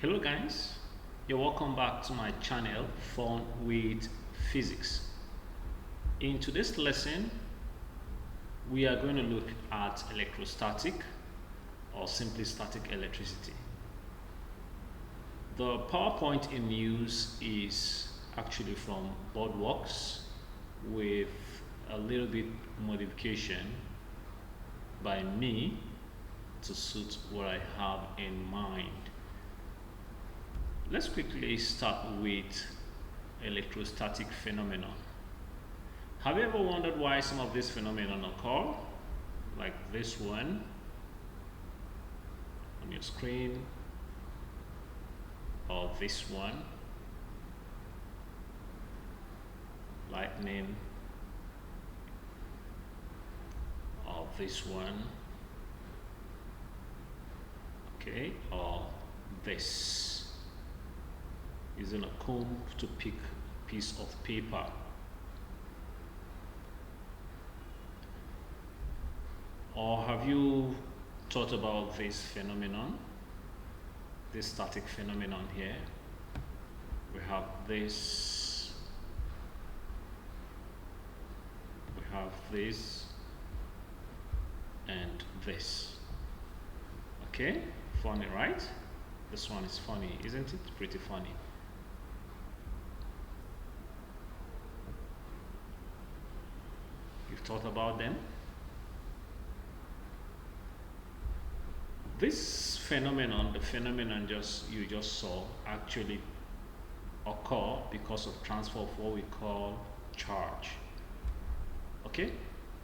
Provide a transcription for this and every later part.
Hello guys, you're welcome back to my channel Fun with Physics. In today's lesson, we are going to look at electrostatic or simply static electricity. The PowerPoint in use is actually from Boardworks with a little bit modification by me to suit what I have in mind. Let's quickly start with electrostatic phenomenon. Have you ever wondered why some of these phenomena occur? Like this one on your screen, or this one, lightning, or this one, okay, or this. Using a comb to pick a piece of paper. Or have you thought about this phenomenon, this static phenomenon here? We have this, we have this, and this. Okay, funny, right? This one is funny, isn't it? Pretty funny. You've thought about them? This phenomenon, the phenomenon you just saw, actually occur because of transfer of what we call charge. Okay?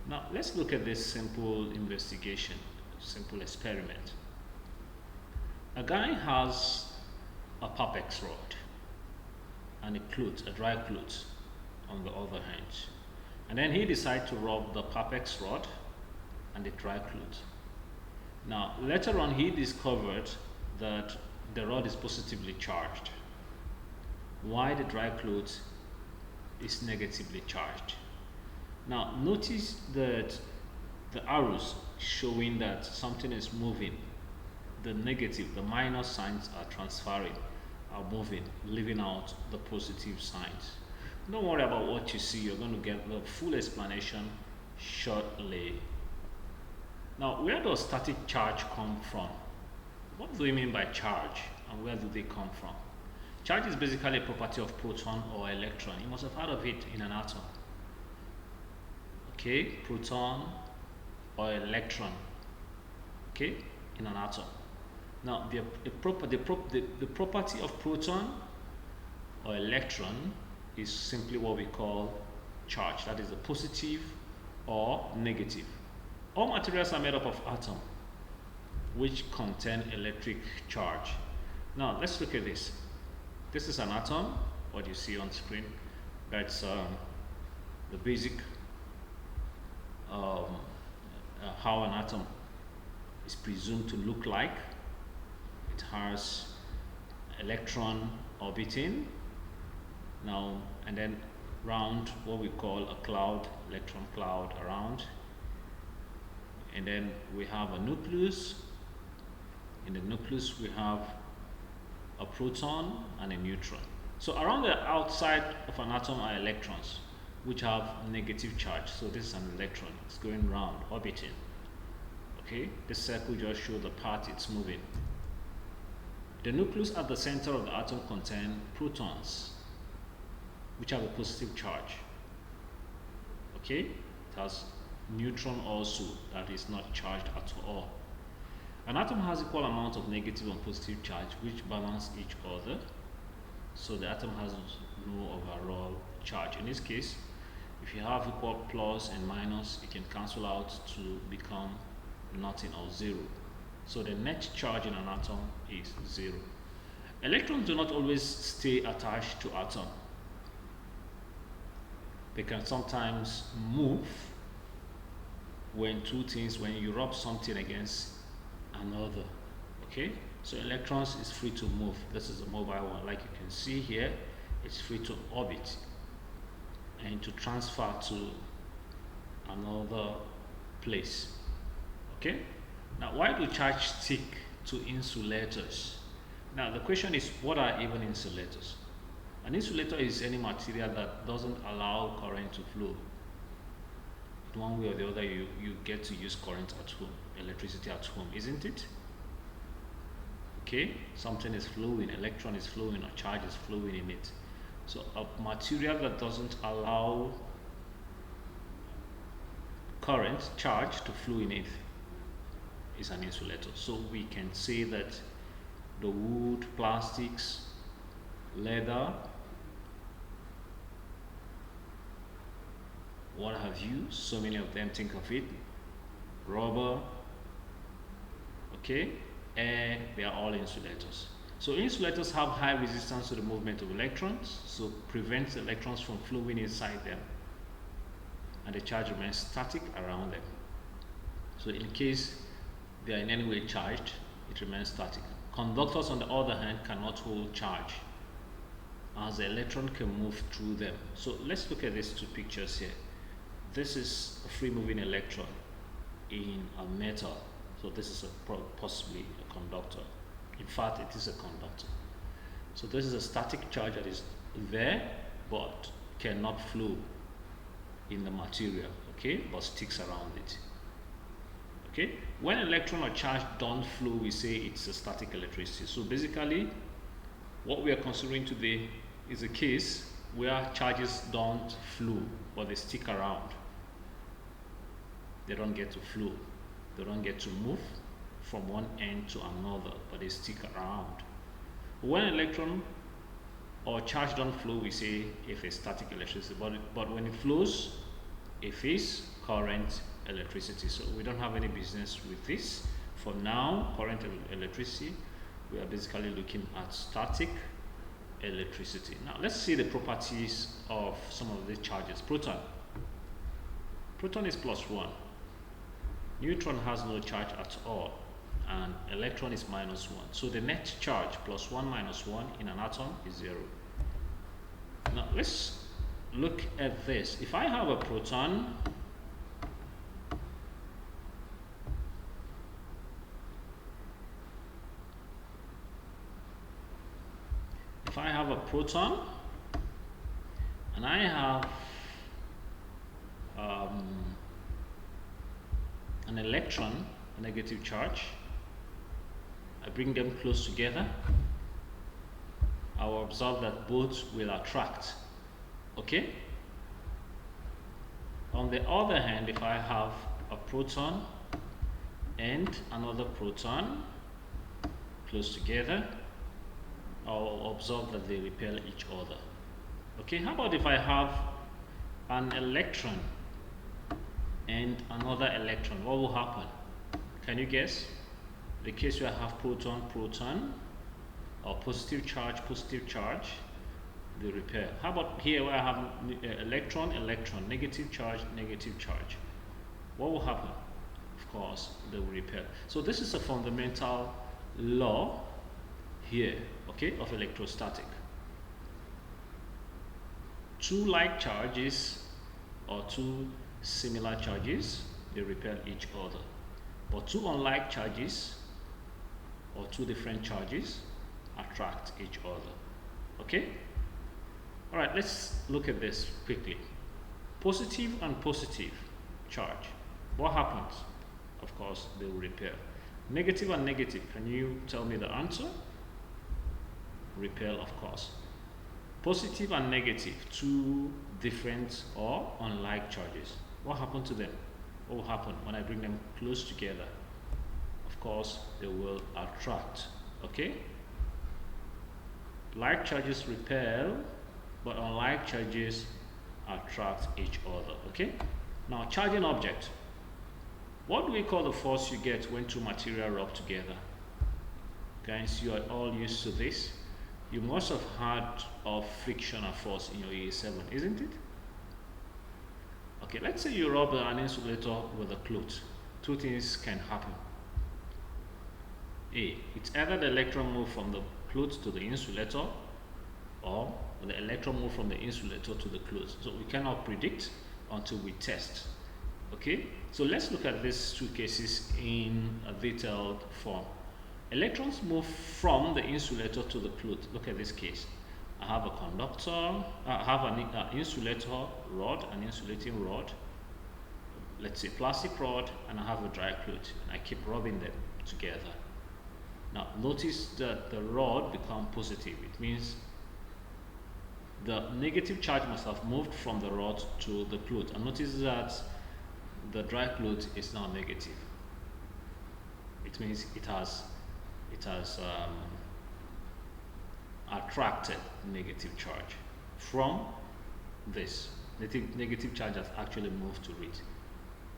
Now let's look at this simple investigation, simple experiment. A guy has a Papex rod and a cloth, a dry cloth on the other hand. And then he decided to rub the Papex rod and the dry cloth. Now, later on, he discovered that the rod is positively charged, while the dry cloth is negatively charged. Now, notice that the arrows showing that something is moving, the negative, the minus signs are transferring, are moving, leaving out the positive signs. Don't worry about what you see, you're going to get the full explanation shortly. Now, where does static charge come from? What do we mean by charge and where do they come from? Charge is basically a property of proton or electron. You must have heard of it in an atom. Okay, proton or electron. Okay, in an atom. Now, the property of proton or electron is simply what we call charge. That is a positive or negative. All materials are made up of atoms which contain electric charge. Now let's look at this. This is an atom, what you see on screen. That's the basic how an atom is presumed to look like. It has electron orbiting. Now and then round what we call a cloud, electron cloud around, and then we have a nucleus. In the nucleus we have a proton and a neutron. So around the outside of an atom are electrons which have negative charge. So this is an electron, it's going round, orbiting. Okay, this circle just shows the part it's moving. The nucleus at the center of the atom contains protons which have a positive charge. Okay, it has neutron also that is not charged at all. An atom has equal amount of negative and positive charge which balance each other, so the atom has no overall charge. In this case, if you have equal plus and minus, it can cancel out to become nothing or zero. So the net charge in an atom is zero. Electrons do not always stay attached to atom. They can sometimes move when you rub something against another. Okay, so electrons is free to move. This is a mobile one, like you can see here. It's free to orbit and to transfer to another place. Okay, now why do charge stick to insulators? Now the question is, what are even insulators? An insulator is any material that doesn't allow current to flow. In one way or the other, you get to use current at home, electricity at home, isn't it? Okay, something is flowing, electron is flowing, or charge is flowing in it. So a material that doesn't allow current, charge to flow in it is an insulator. So we can say that the wood, plastics, leather, what have you, so many of them, think of it, rubber, okay, air, they are all insulators. So insulators have high resistance to the movement of electrons, so prevents electrons from flowing inside them, and the charge remains static around them. So in case they are in any way charged, it remains static. Conductors, on the other hand, cannot hold charge, as the electron can move through them. So let's look at these two pictures here. This is a free moving electron in a metal, so this is possibly a conductor. In fact, it is a conductor. So this is a static charge that is there but cannot flow in the material, okay, but sticks around it. Okay, when electron or charge don't flow, we say it's a static electricity. So basically what we are considering today is a case where charges don't flow but they stick around. They don't get to flow, they don't get to move from one end to another, but they stick around. When electron or charge don't flow, we say if it's static electricity, but when it flows, if it's current electricity. So we don't have any business with this for now. Current electricity, we are basically looking at static electricity. Now let's see the properties of some of the charges. Proton is +1, neutron has no charge at all, and electron is -1. So the net charge +1 -1 in an atom is 0. Now let's look at this. If I have a proton, and I have an electron, a negative charge, I bring them close together, I will observe that both will attract. Okay? On the other hand, if I have a proton and another proton close together, I'll observe that they repel each other. Okay, how about if I have an electron and another electron? What will happen? Can you guess? The case where I have proton, or positive charge, they repel. How about here where I have electron, negative charge? What will happen? Of course, they will repel. So this is a fundamental law here, okay, of electrostatic. Two like charges or two similar charges, they repel each other. But two unlike charges or two different charges attract each other. Okay? Alright, let's look at this quickly. Positive and positive charge. What happens? Of course, they will repel. Negative and negative, can you tell me the answer? Repel, of course. Positive and negative, two different or unlike charges. What happened to them? What will happen when I bring them close together? Of course, they will attract. Okay? Like charges repel, but unlike charges attract each other. Okay? Now, charging object. What do we call the force you get when two material rub together? Guys, you are all used to this. You must have heard of frictional force in your EA7, isn't it? Okay, let's say you rub an insulator with a cloth. Two things can happen. A, it's either the electron move from the cloth to the insulator, or the electron move from the insulator to the cloth. So we cannot predict until we test. Okay, so let's look at these two cases in a detailed form. Electrons move from the insulator to the cloth. Look at this case. I have a conductor, I have an insulator rod, an insulating rod, let's say plastic rod, and I have a dry cloth, and I keep rubbing them together. Now notice that the rod becomes positive. It means the negative charge must have moved from the rod to the cloth, and notice that the dry cloth is now negative. It means it has attracted negative charge from this. Negative charge has actually moved to it.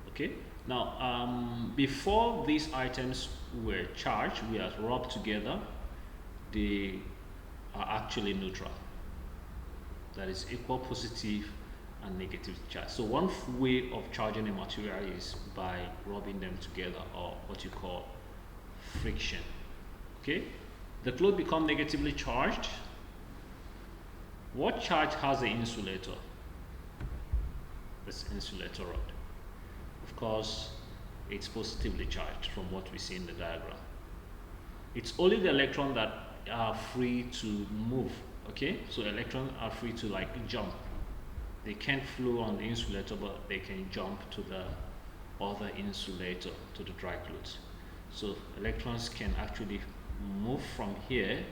Okay. Now, before these items were charged, we are rubbed together. They are actually neutral. That is equal positive and negative charge. So one way of charging a material is by rubbing them together, or what you call friction. Okay, the cloth becomes negatively charged. What charge has the insulator? This insulator rod. Of course, it's positively charged from what we see in the diagram. It's only the electrons that are free to move. Okay, so electrons are free to like jump. They can't flow on the insulator, but they can jump to the other insulator, to the dry cloth. So electrons can actually move from here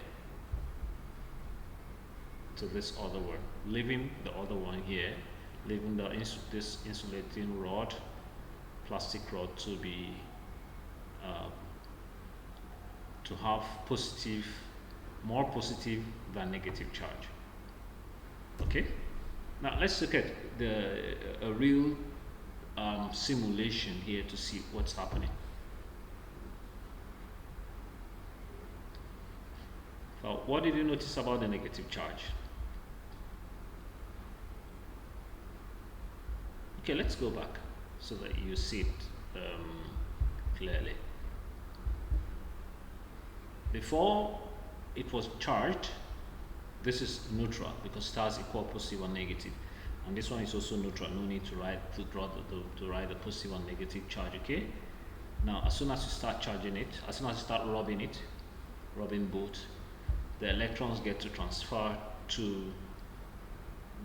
to this other one, leaving the other one here, leaving this insulating rod, plastic rod, to be to have positive, more positive than negative charge. Okay. Now let's look at a real simulation here to see what's happening. So what did you notice about the negative charge? Okay, let's go back so that you see it clearly. Before it was charged, this is neutral because it has equal positive and negative, and this one is also neutral. No need to write the positive and negative charge. Okay. Now, as soon as you start charging it, as soon as you start rubbing both, the electrons get to transfer to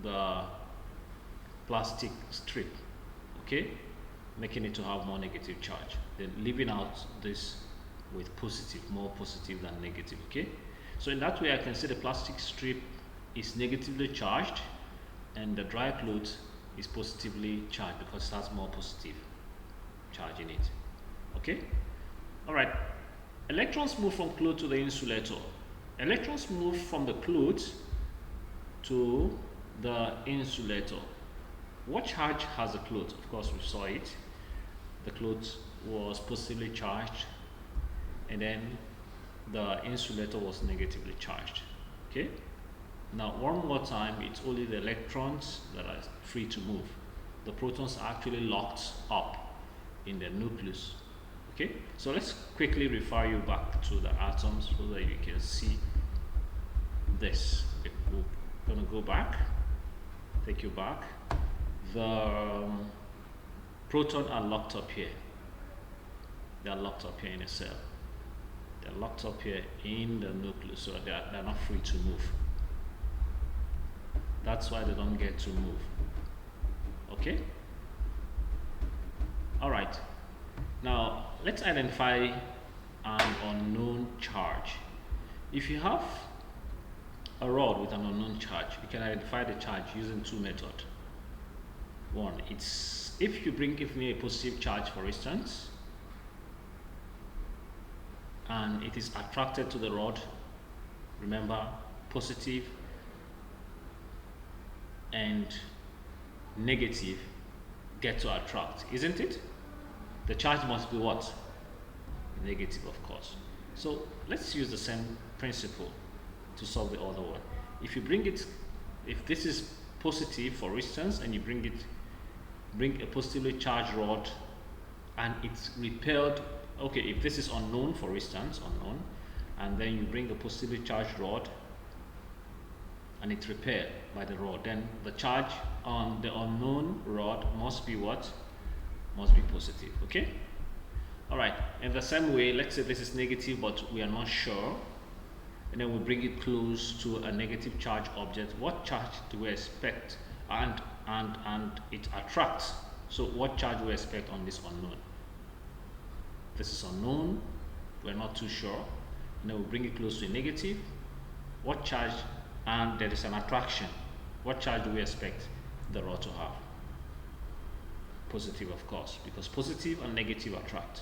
the plastic strip, okay, making it to have more negative charge, then leaving out this with positive, more positive than negative. Okay, so in that way I can say the plastic strip is negatively charged and the dry cloth is positively charged because it has more positive charge in it. Okay, all right. Electrons move from cloth to the insulator. Electrons move from the cloth to the insulator. What charge has the cloth? Of course, we saw it. The cloth was positively charged, and then the insulator was negatively charged. Okay. Now, one more time, it's only the electrons that are free to move. The protons are actually locked up in the nucleus. Okay, so let's quickly refer you back to the atoms so that you can see this. We're going to go back, take you back. The protons are locked up here. They are locked up here in a cell. They are locked up here in the nucleus, so they are not free to move. That's why they don't get to move. Okay? All right. Now, let's identify an unknown charge. If you have a rod with an unknown charge, you can identify the charge using two methods. One, it's if you give me a positive charge, for instance, and it is attracted to the rod, remember, positive and negative get to attract, isn't it? The charge must be what? Negative, of course. So let's use the same principle to solve the other one. If you bring it, if this is positive, for instance, and you bring a positively charged rod and it's repelled, okay, if this is unknown, for instance, unknown, and then you bring a positively charged rod and it's repelled by the rod, then the charge on the unknown rod must be what? Must be positive. Okay. All right, in the same way, let's say this is negative, but we are not sure, and then we bring it close to a negative charge object. What charge do we expect? And it attracts. So what charge do we expect on this unknown? This is unknown, we're not too sure, and then we bring it close to a negative. What charge? And there is an attraction. What charge do we expect the rod to have? Positive, of course, because positive and negative attract.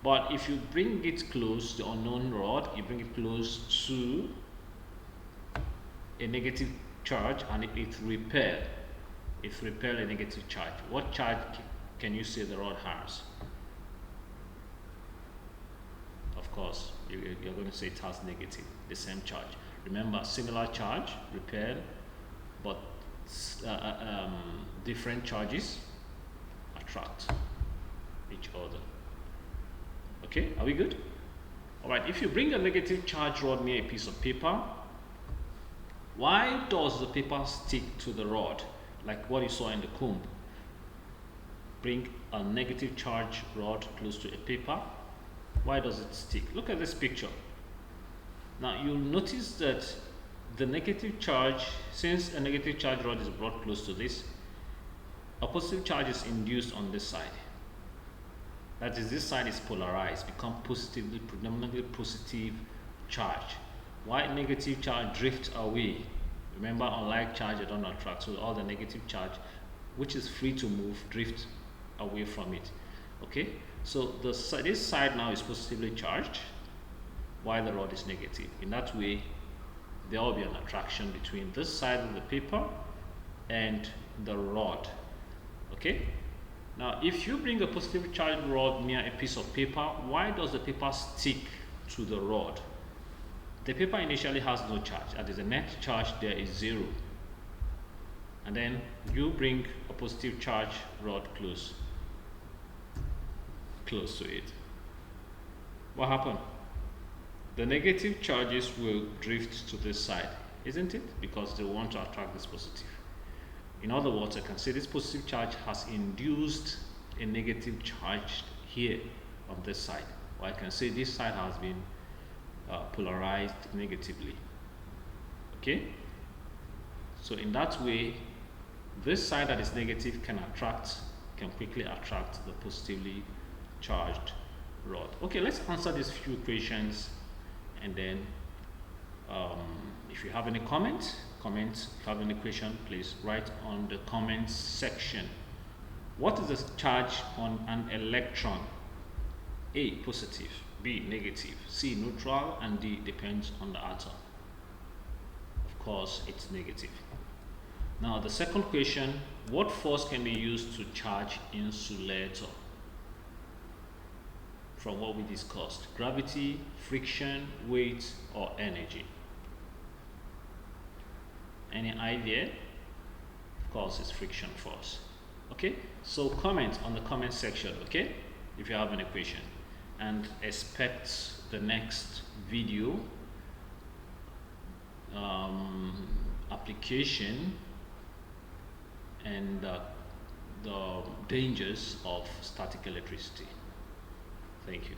But if you bring it close, the unknown rod, you bring it close to a negative charge, and it repel a negative charge. What charge can you say the rod has? Of course, you're going to say it has negative, the same charge. Remember, similar charge, repel, but different charges attract each other. Okay, are we good? All right, if you bring a negative charge rod near a piece of paper, why does the paper stick to the rod? Like what you saw in the comb. Bring a negative charge rod close to a paper. Why does it stick? Look at this picture. Now you'll notice that the negative charge, since a negative charge rod is brought close to this, a positive charge is induced on this side. That is, this side is polarized, become positively, predominantly positive charge. Why negative charge drifts away? Remember, unlike charge, they don't attract, so all the negative charge, which is free to move, drift away from it. Okay, so this side now is positively charged, while the rod is negative. In that way, there will be an attraction between this side of the paper and the rod. Okay. Now, if you bring a positive charge rod near a piece of paper, why does the paper stick to the rod? The paper initially has no charge. That is, the net charge there is 0. And then you bring a positive charge rod close to it. What happened? The negative charges will drift to this side, isn't it? Because they want to attract this positive. In other words, I can say this positive charge has induced a negative charge here on this side. Or I can say this side has been polarized negatively. Okay? So in that way, this side that is negative can quickly attract the positively charged rod. Okay, let's answer these few questions, and then if you have any comments, if you have any question, please write on the comments section. What is the charge on an electron? A, positive, B, negative, C, neutral, and D, depends on the atom. Of course, it's negative. Now the second question, what force can be used to charge insulator? From what we discussed, gravity, friction, weight, or energy. Any idea? Of course, it's friction force. Okay, so comment on the comment section, okay, if you have any question, and expect the next video application and the dangers of static electricity. Thank you.